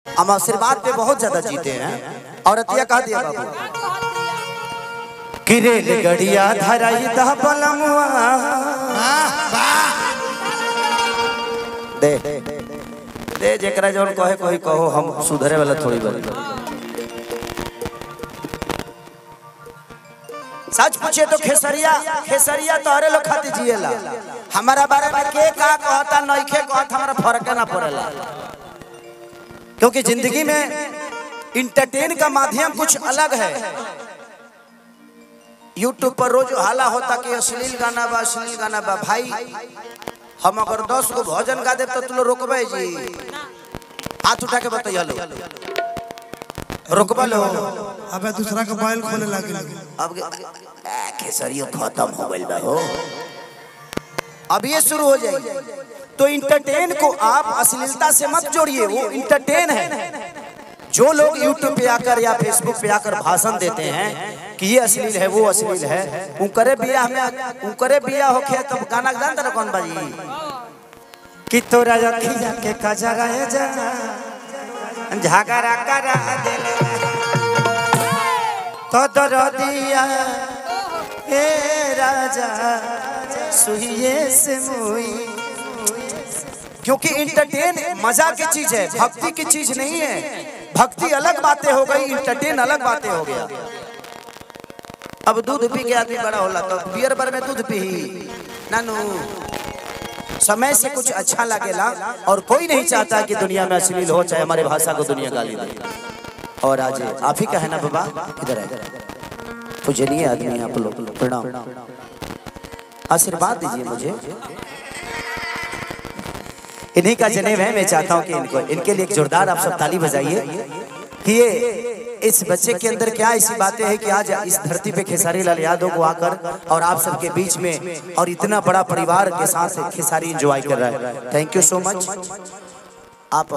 हम आशीर्वाद पे बहुत ज्यादा जीते हैं। और अतिया कहा दिया बाबू कि रेलगड़िया धराई दा बलमुआ दे दे जेकरा जोन कहे कोई कहो, हम सुधरे वाला थोड़ी बनी। सच पूछे तो खेसरिया तोहरे लोग खाती जिएला। हमारा बारे में के का कहता नइखे कहता हमारा फर्क ना पड़ेला, क्योंकि जिंदगी में इंटरटेन का माध्यम कुछ अलग है। यूट्यूब पर रोज हाला होता कि अश्लील गाना बा भाई। हम अगर 10 को भजन गा दे तो तुम रोकबे जी? हाथ उठा के बताइए लो, रोकबा लो। अबे दूसरा का मोबाइल खोले लगे। अब खेसरियो खत्म हो गइल बा हो, अब ये शुरू हो जाएगी। तो इंटरटेन को आप अश्लीलता से मत जोड़िए, वो इंटरटेन है। जो लोग यूट्यूब पे आकर या फेसबुक पे आकर भाषण देते हैं कि ये अश्लील है वो अश्लील है, उनकरे बिया होखे तब गाना जानता ना कौन बाजी कि तोरा रखिया के कजरा जा झगड़ा करा देले तो दरदिया ए राजा सुहिए से मुई। क्योंकि इंटरटेन मजा की चीज है, भक्ति की चीज नहीं है। भक्ति अलग बातें हो गई, इंटरटेन अलग बातें हो गया। अब दूध पी के आदमी बड़ा होला तो बियर बार में दूध पी नानू। समय से कुछ अच्छा लगेला और कोई नहीं चाहता कि दुनिया में अश्लील हो, चाहे हमारे भाषा को दुनिया गाली दे। और आज आप ही का है ना बाबा, इधर है पूजनीय आदमी आप लोग, प्रणाम। आशीर्वाद दीजिए मुझे, इन्हीं का जनेब है। मैं चाहता हूं कि इनके लिए एक जोरदार आप सब ताली बजाइए कि ये इस बच्चे के अंदर क्या ऐसी बातें हैं कि आज इस धरती पे खेसारी लाल यादव को आकर और आप सबके बीच में और इतना बड़ा परिवार के साथ खेसारी एंजॉय कर रहा है। Thank you so much. आप